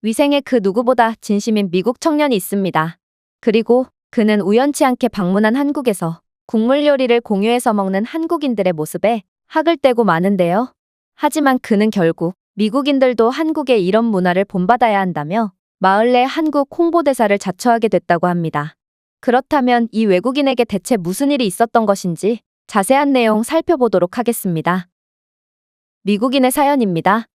위생에 그 누구보다 진심인 미국 청년이 있습니다. 그리고 그는 우연치 않게 방문한 한국에서 국물 요리를 공유해서 먹는 한국인들의 모습에 학을 떼고 마는데요. 하지만 그는 결국 미국인들도 한국의 이런 문화를 본받아야 한다며 마을 내 한국 홍보대사를 자처하게 됐다고 합니다. 그렇다면 이 외국인에게 대체 무슨 일이 있었던 것인지 자세한 내용 살펴보도록 하겠습니다. 미국인의 사연입니다.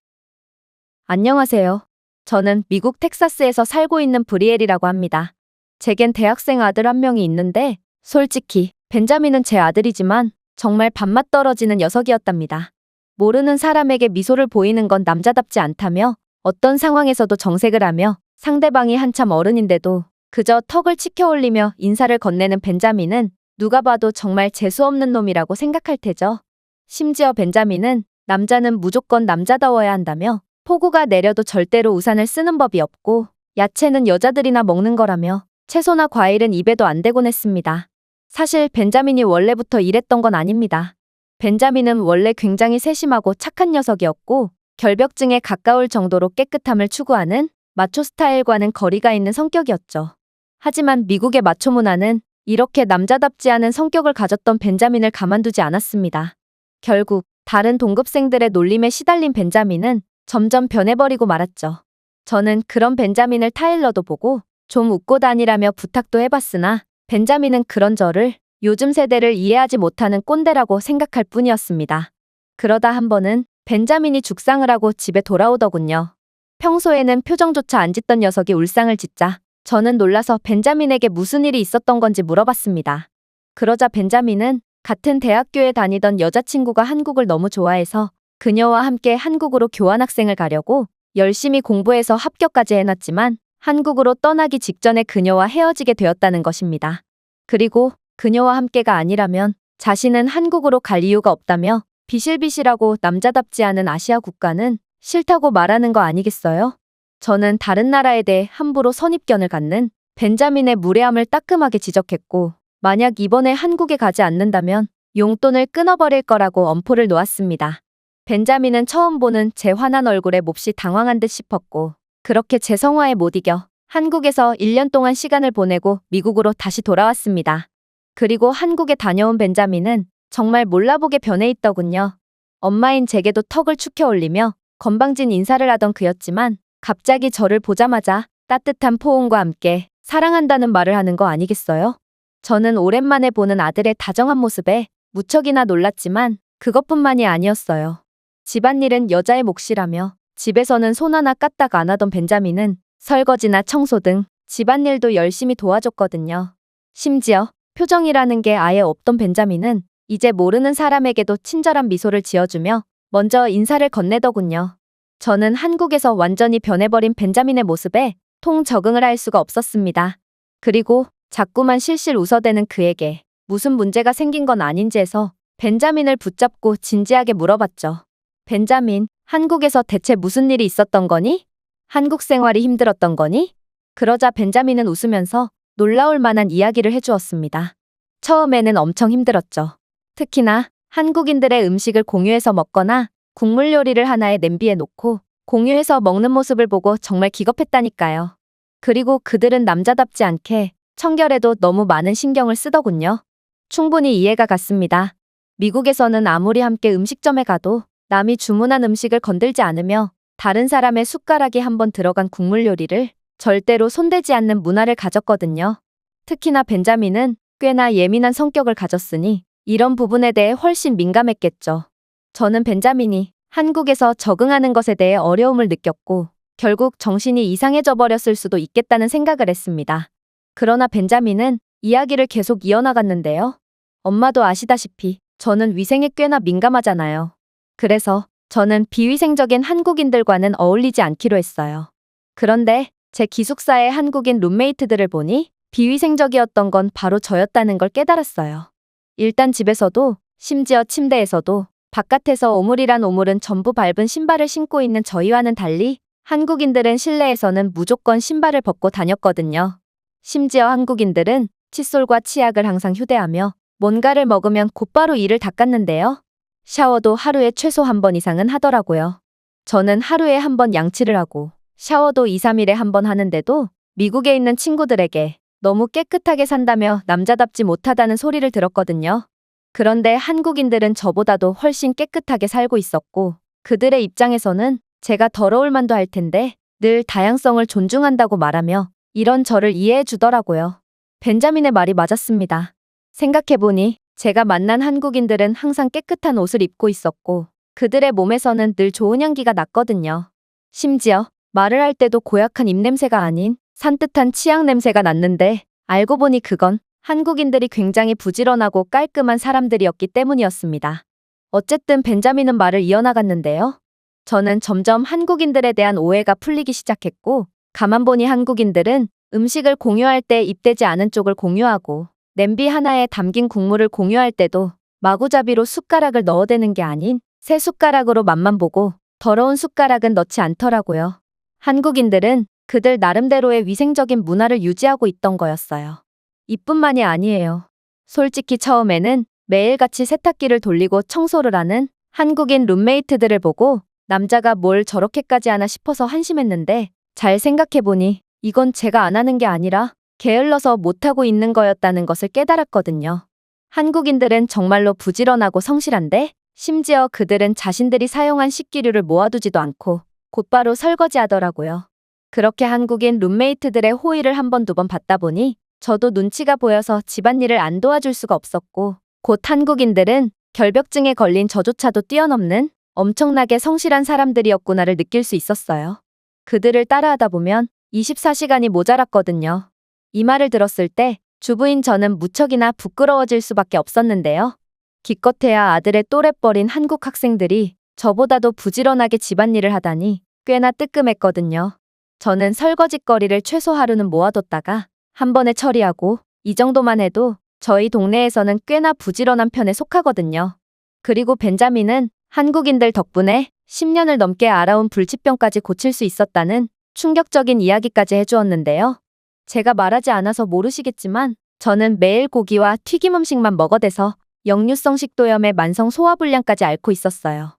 안녕하세요. 저는 미국 텍사스에서 살고 있는 브리엘이라고 합니다. 제겐 대학생 아들 한 명이 있는데 솔직히 벤자민은 제 아들이지만 정말 밥맛 떨어지는 녀석이었답니다. 모르는 사람에게 미소를 보이는 건 남자답지 않다며 어떤 상황에서도 정색을 하며 상대방이 한참 어른인데도 그저 턱을 치켜 올리며 인사를 건네는 벤자민은 누가 봐도 정말 재수없는 놈이라고 생각할 테죠. 심지어 벤자민은 남자는 무조건 남자다워야 한다며 폭우가 내려도 절대로 우산을 쓰는 법이 없고 야채는 여자들이나 먹는 거라며 채소나 과일은 입에도 안 대곤 했습니다. 사실 벤자민이 원래부터 이랬던 건 아닙니다. 벤자민은 원래 굉장히 세심하고 착한 녀석이었고 결벽증에 가까울 정도로 깨끗함을 추구하는 마초 스타일과는 거리가 있는 성격이었죠. 하지만 미국의 마초 문화는 이렇게 남자답지 않은 성격을 가졌던 벤자민을 가만두지 않았습니다. 결국 다른 동급생들의 놀림에 시달린 벤자민은 점점 변해버리고 말았죠. 저는 그런 벤자민을 타일러도 보고 좀 웃고 다니라며 부탁도 해봤으나 벤자민은 그런 저를 요즘 세대를 이해하지 못하는 꼰대라고 생각할 뿐이었습니다. 그러다 한 번은 벤자민이 죽상을 하고 집에 돌아오더군요. 평소에는 표정조차 안 짓던 녀석이 울상을 짓자 저는 놀라서 벤자민에게 무슨 일이 있었던 건지 물어봤습니다. 그러자 벤자민은 같은 대학교에 다니던 여자친구가 한국을 너무 좋아해서 그녀와 함께 한국으로 교환학생을 가려고 열심히 공부해서 합격까지 해놨지만 한국으로 떠나기 직전에 그녀와 헤어지게 되었다는 것입니다. 그리고 그녀와 함께가 아니라면 자신은 한국으로 갈 이유가 없다며 비실비실하고 남자답지 않은 아시아 국가는 싫다고 말하는 거 아니겠어요? 저는 다른 나라에 대해 함부로 선입견을 갖는 벤자민의 무례함을 따끔하게 지적했고 만약 이번에 한국에 가지 않는다면 용돈을 끊어버릴 거라고 엄포를 놓았습니다. 벤자민은 처음 보는 제 환한 얼굴에 몹시 당황한 듯 싶었고 그렇게 제 성화에 못 이겨 한국에서 1년 동안 시간을 보내고 미국으로 다시 돌아왔습니다. 그리고 한국에 다녀온 벤자민은 정말 몰라보게 변해 있더군요. 엄마인 제게도 턱을 축혀 올리며 건방진 인사를 하던 그였지만 갑자기 저를 보자마자 따뜻한 포옹과 함께 사랑한다는 말을 하는 거 아니겠어요? 저는 오랜만에 보는 아들의 다정한 모습에 무척이나 놀랐지만 그것뿐만이 아니었어요. 집안일은 여자의 몫이라며 집에서는 손 하나 까딱 안 하던 벤자민은 설거지나 청소 등 집안일도 열심히 도와줬거든요. 심지어 표정이라는 게 아예 없던 벤자민은 이제 모르는 사람에게도 친절한 미소를 지어주며 먼저 인사를 건네더군요. 저는 한국에서 완전히 변해버린 벤자민의 모습에 통 적응을 할 수가 없었습니다. 그리고 자꾸만 실실 웃어대는 그에게 무슨 문제가 생긴 건 아닌지 해서 벤자민을 붙잡고 진지하게 물어봤죠. 벤자민, 한국에서 대체 무슨 일이 있었던 거니? 한국 생활이 힘들었던 거니? 그러자 벤자민은 웃으면서 놀라울 만한 이야기를 해주었습니다. 처음에는 엄청 힘들었죠. 특히나 한국인들의 음식을 공유해서 먹거나 국물 요리를 하나의 냄비에 놓고 공유해서 먹는 모습을 보고 정말 기겁했다니까요. 그리고 그들은 남자답지 않게 청결에도 너무 많은 신경을 쓰더군요. 충분히 이해가 갔습니다. 미국에서는 아무리 함께 음식점에 가도 남이 주문한 음식을 건들지 않으며 다른 사람의 숟가락이 한번 들어간 국물 요리를 절대로 손대지 않는 문화를 가졌거든요. 특히나 벤자민은 꽤나 예민한 성격을 가졌으니 이런 부분에 대해 훨씬 민감했겠죠. 저는 벤자민이 한국에서 적응하는 것에 대해 어려움을 느꼈고 결국 정신이 이상해져 버렸을 수도 있겠다는 생각을 했습니다. 그러나 벤자민은 이야기를 계속 이어나갔는데요. 엄마도 아시다시피 저는 위생에 꽤나 민감하잖아요. 그래서 저는 비위생적인 한국인들과는 어울리지 않기로 했어요. 그런데 제 기숙사의 한국인 룸메이트들을 보니 비위생적이었던 건 바로 저였다는 걸 깨달았어요. 일단 집에서도 심지어 침대에서도 바깥에서 오물이란 오물은 전부 밟은 신발을 신고 있는 저희와는 달리 한국인들은 실내에서는 무조건 신발을 벗고 다녔거든요. 심지어 한국인들은 칫솔과 치약을 항상 휴대하며 뭔가를 먹으면 곧바로 이를 닦았는데요. 샤워도 하루에 최소 한 번 이상은 하더라고요. 저는 하루에 한 번 양치를 하고 샤워도 2, 3일에 한 번 하는데도 미국에 있는 친구들에게 너무 깨끗하게 산다며 남자답지 못하다는 소리를 들었거든요. 그런데 한국인들은 저보다도 훨씬 깨끗하게 살고 있었고 그들의 입장에서는 제가 더러울 만도 할 텐데 늘 다양성을 존중한다고 말하며 이런 저를 이해해 주더라고요. 벤자민의 말이 맞았습니다. 생각해보니 제가 만난 한국인들은 항상 깨끗한 옷을 입고 있었고 그들의 몸에서는 늘 좋은 향기가 났거든요. 심지어 말을 할 때도 고약한 입냄새가 아닌 산뜻한 치약 냄새가 났는데 알고 보니 그건 한국인들이 굉장히 부지런하고 깔끔한 사람들이었기 때문이었습니다. 어쨌든 벤자민은 말을 이어나갔는데요. 저는 점점 한국인들에 대한 오해가 풀리기 시작했고 가만 보니 한국인들은 음식을 공유할 때 입대지 않은 쪽을 공유하고 냄비 하나에 담긴 국물을 공유할 때도 마구잡이로 숟가락을 넣어대는 게 아닌 새 숟가락으로 맛만 보고 더러운 숟가락은 넣지 않더라고요. 한국인들은 그들 나름대로의 위생적인 문화를 유지하고 있던 거였어요. 이뿐만이 아니에요. 솔직히 처음에는 매일같이 세탁기를 돌리고 청소를 하는 한국인 룸메이트들을 보고 남자가 뭘 저렇게까지 하나 싶어서 한심했는데 잘 생각해보니 이건 제가 안 하는 게 아니라 게을러서 못하고 있는 거였다는 것을 깨달았거든요. 한국인들은 정말로 부지런하고 성실한데 심지어 그들은 자신들이 사용한 식기류를 모아두지도 않고 곧바로 설거지하더라고요. 그렇게 한국인 룸메이트들의 호의를 한 번, 두 번 받다 보니 저도 눈치가 보여서 집안일을 안 도와줄 수가 없었고 곧 한국인들은 결벽증에 걸린 저조차도 뛰어넘는 엄청나게 성실한 사람들이었구나를 느낄 수 있었어요. 그들을 따라하다 보면 24시간이 모자랐거든요. 이 말을 들었을 때 주부인 저는 무척이나 부끄러워질 수밖에 없었는데요. 기껏해야 아들의 또래뻘인 한국 학생들이 저보다도 부지런하게 집안일을 하다니 꽤나 뜨끔했거든요. 저는 설거짓거리를 최소 하루는 모아뒀다가 한 번에 처리하고 이 정도만 해도 저희 동네에서는 꽤나 부지런한 편에 속하거든요. 그리고 벤자민은 한국인들 덕분에 10년을 넘게 앓아온 불치병까지 고칠 수 있었다는 충격적인 이야기까지 해주었는데요. 제가 말하지 않아서 모르시겠지만 저는 매일 고기와 튀김 음식만 먹어대서 역류성 식도염의 만성 소화불량까지 앓고 있었어요.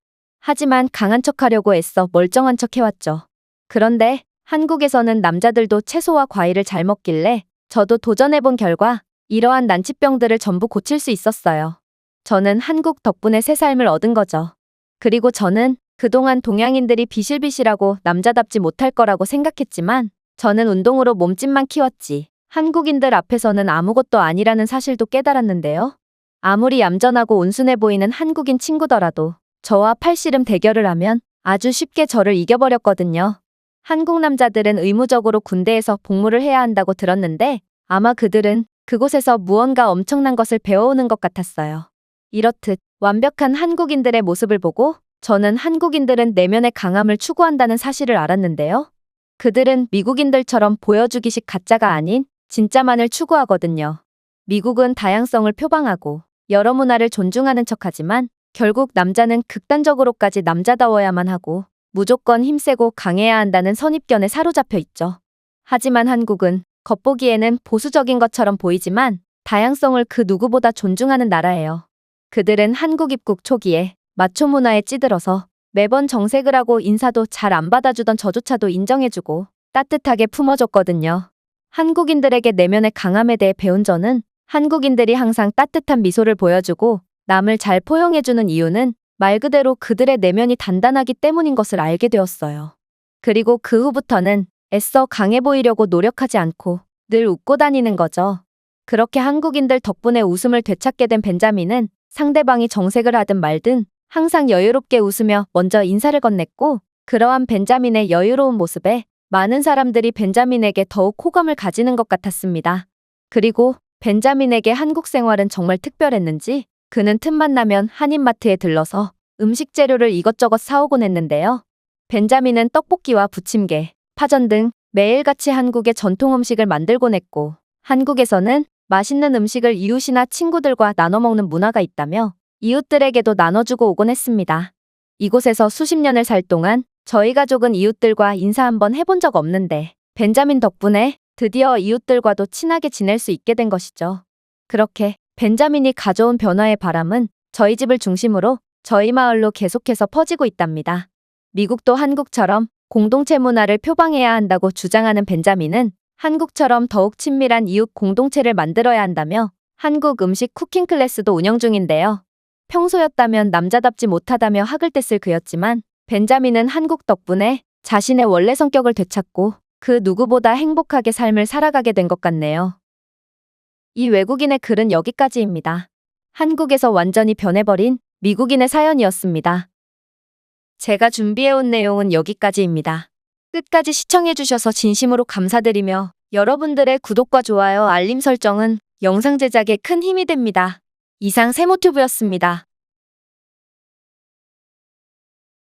하지만 강한 척하려고 애써 멀쩡한 척 해왔죠. 그런데 한국에서는 남자들도 채소와 과일을 잘 먹길래 저도 도전해본 결과 이러한 난치병들을 전부 고칠 수 있었어요. 저는 한국 덕분에 새 삶을 얻은 거죠. 그리고 저는 그동안 동양인들이 비실비실하고 남자답지 못할 거라고 생각했지만 저는 운동으로 몸집만 키웠지 한국인들 앞에서는 아무것도 아니라는 사실도 깨달았는데요. 아무리 얌전하고 온순해 보이는 한국인 친구더라도 저와 팔씨름 대결을 하면 아주 쉽게 저를 이겨버렸거든요. 한국 남자들은 의무적으로 군대에서 복무를 해야 한다고 들었는데 아마 그들은 그곳에서 무언가 엄청난 것을 배워오는 것 같았어요. 이렇듯 완벽한 한국인들의 모습을 보고 저는 한국인들은 내면의 강함을 추구한다는 사실을 알았는데요. 그들은 미국인들처럼 보여주기식 가짜가 아닌 진짜만을 추구하거든요. 미국은 다양성을 표방하고 여러 문화를 존중하는 척하지만 결국 남자는 극단적으로까지 남자다워야만 하고 무조건 힘세고 강해야 한다는 선입견에 사로잡혀 있죠. 하지만 한국은 겉보기에는 보수적인 것처럼 보이지만 다양성을 그 누구보다 존중하는 나라예요. 그들은 한국 입국 초기에 마초 문화에 찌들어서 매번 정색을 하고 인사도 잘 안 받아주던 저조차도 인정해주고 따뜻하게 품어줬거든요. 한국인들에게 내면의 강함에 대해 배운 저는 한국인들이 항상 따뜻한 미소를 보여주고 남을 잘 포용해주는 이유는 말 그대로 그들의 내면이 단단하기 때문인 것을 알게 되었어요. 그리고 그 후부터는 애써 강해 보이려고 노력하지 않고 늘 웃고 다니는 거죠. 그렇게 한국인들 덕분에 웃음을 되찾게 된 벤자민은 상대방이 정색을 하든 말든 항상 여유롭게 웃으며 먼저 인사를 건넸고 그러한 벤자민의 여유로운 모습에 많은 사람들이 벤자민에게 더욱 호감을 가지는 것 같았습니다. 그리고 벤자민에게 한국 생활은 정말 특별했는지 그는 틈만 나면 한인마트에 들러서 음식 재료를 이것저것 사오곤 했는데요. 벤자민은 떡볶이와 부침개, 파전 등 매일같이 한국의 전통 음식을 만들곤 했고 한국에서는 맛있는 음식을 이웃이나 친구들과 나눠 먹는 문화가 있다며 이웃들에게도 나눠주고 오곤 했습니다. 이곳에서 수십 년을 살 동안 저희 가족은 이웃들과 인사 한번 해본 적 없는데 벤자민 덕분에 드디어 이웃들과도 친하게 지낼 수 있게 된 것이죠. 그렇게 벤자민이 가져온 변화의 바람은 저희 집을 중심으로 저희 마을로 계속해서 퍼지고 있답니다. 미국도 한국처럼 공동체 문화를 표방해야 한다고 주장하는 벤자민은 한국처럼 더욱 친밀한 이웃 공동체를 만들어야 한다며 한국 음식 쿠킹 클래스도 운영 중인데요. 평소였다면 남자답지 못하다며 학을 뗐을 그였지만 벤자민은 한국 덕분에 자신의 원래 성격을 되찾고 그 누구보다 행복하게 삶을 살아가게 된 것 같네요. 이 외국인의 글은 여기까지입니다. 한국에서 완전히 변해버린 미국인의 사연이었습니다. 제가 준비해온 내용은 여기까지입니다. 끝까지 시청해주셔서 진심으로 감사드리며 여러분들의 구독과 좋아요, 알림 설정은 영상 제작에 큰 힘이 됩니다. 이상 세모튜브였습니다.